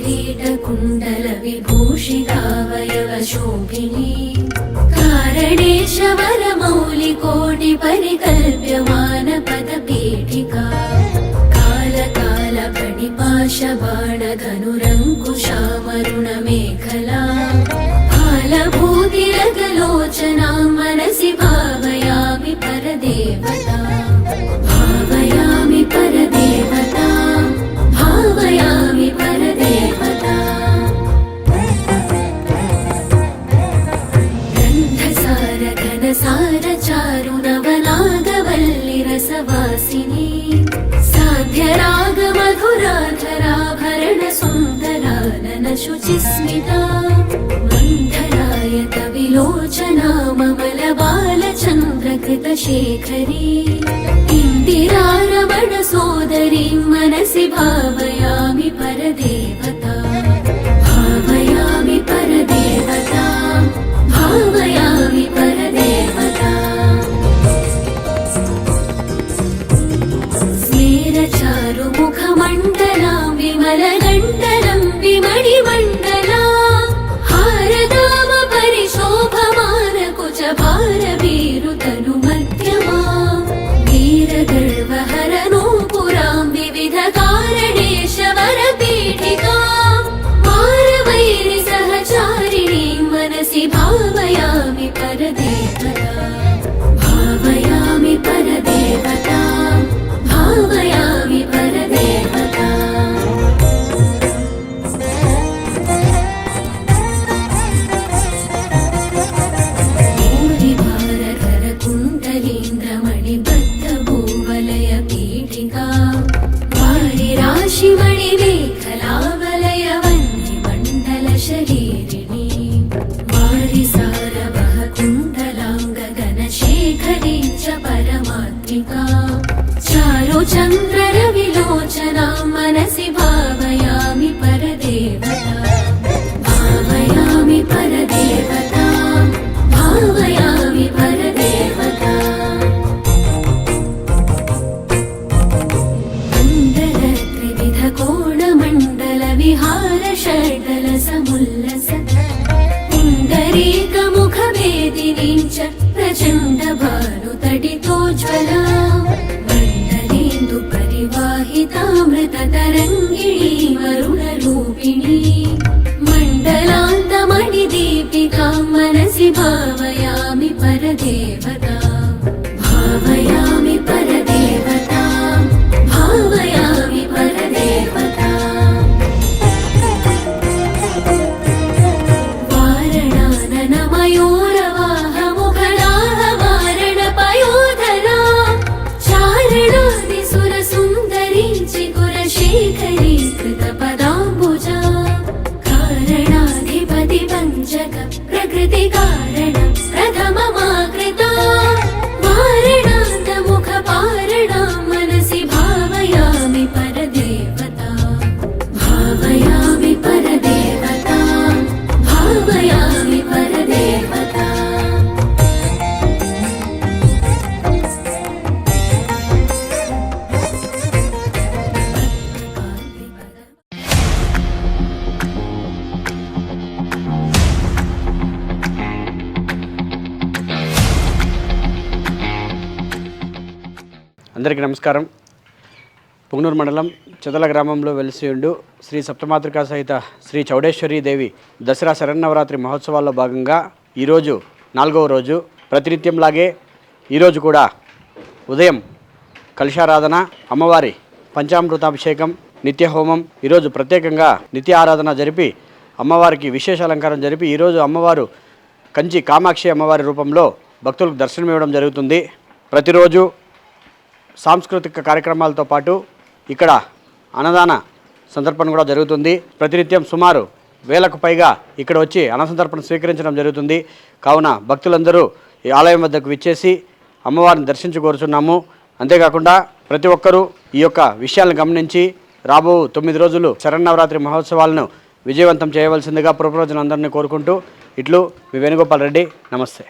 किरीटकुण्डलविभूषितावयवशोभिनी कारणेशवरमौलिकोटिपरिकल्प्यमानपदपीठिका कालकालपणिपाशबाणधनुरङ्कुशामरुणमेखला फालभूतिरगलोचनां मनसि भावयामि परदेवता भावयामि परदेवता भावयामि परदेवता गन्धसार घनसार चारुनवनागवल्लिरसवासिनी साध्यराग मधुराधराभरण सुन्दरानन शुचिस्मिता मन्थरायत विलोचना ममल बालचन्द्रकृतशेखरी इन्दिरारमण सोदरीं मनसि भावयामि परदेवता भावयामि परदेवता भावयामि परदेवता स्मेरचारुमुखमण्डलां विमलगण्डलं विमणिमण्डला हारदाम परिशोभमानकुचभारवीरुतनुमध्यमा वीरगर्वहरनूपुरां विविधकारणेशवरपीठिका मारवैरिसहचारिणीं मनसि भावयामि परदेवता भावयामि परदेवता भावयामि परदेवता भूरिभारधरकुण्डलीन्द्रमणिबद्धभूवलयपीठिका वारिराशिमणिमेखलावलयवह्निमण्डलशरीरिणी वारिसारवः कुण्डलाङ्गगनशेखरी च परमात्मिका चारुचन्द्ररविलोचनां मनसि भावयामि परदेवता भावयामि परदेवता भावयामि परदेवता मण्डलत्रिविधकोणमण्डलविहारषड्डलसमुल्लस पुण्डरीकमुखभेदिनीं च प्रचण्डभानुतटितोज्ज्वला मण्डलेन्दुपरिवाहितामृततरङ्गिणी वरुणरूपिणी मण्डलान्तमणिदीपिकां मनसि भावयामि परदेवता भावयामि परदेवता भावयामि परदेवता वारणाननमयूरवाहमुखराः वारणपयोधरा चारणादिसुरसुन्दरी चिकुरशेखरी कृतपदाम्बुजा कारणाधिपति पञ्चक प्रकृतिकारण प्रथममाकृता वारणान्तमुखपारणां मनसि भावयामि परदेवता भावयामि परदेवता भावयामि परदेवता అందరికీ నమస్కారం. పుంగనూరు మండలం చెదల గ్రామంలో వెలిసియుండు శ్రీ సప్తమాతృకా సహిత శ్రీ చౌడేశ్వరీ దేవి దసరా శరన్నవరాత్రి మహోత్సవాల్లో భాగంగా ఈరోజు 4వ రోజు. ప్రతినిత్యంలాగే ఈరోజు కూడా ఉదయం కలశారాధన, అమ్మవారి పంచామృతాభిషేకం, నిత్యహోమం, ఈరోజు ప్రత్యేకంగా నిత్య ఆరాధన జరిపి అమ్మవారికి విశేష అలంకారం జరిపి ఈరోజు అమ్మవారు కంచి కామాక్షి అమ్మవారి రూపంలో భక్తులకు దర్శనమివ్వడం జరుగుతుంది. ప్రతిరోజు సాంస్కృతిక కార్యక్రమాలతో పాటు ఇక్కడ అన్నదాన సందర్పణ కూడా జరుగుతుంది. ప్రతినిత్యం సుమారు 1000కు పైగా ఇక్కడ వచ్చి అన్నసంతర్పణ స్వీకరించడం జరుగుతుంది. కావున భక్తులందరూ ఈ ఆలయం వద్దకు విచ్చేసి అమ్మవారిని దర్శించుకోరుచున్నాము. అంతేకాకుండా ప్రతి ఒక్కరూ ఈ యొక్క విషయాలను గమనించి రాబో 9 రోజులు శరన్నవరాత్రి మహోత్సవాలను విజయవంతం చేయవలసిందిగా పురప్రజలందరినీ కోరుకుంటూ ఇట్లు మీ వేణుగోపాల్ రెడ్డి. నమస్తే.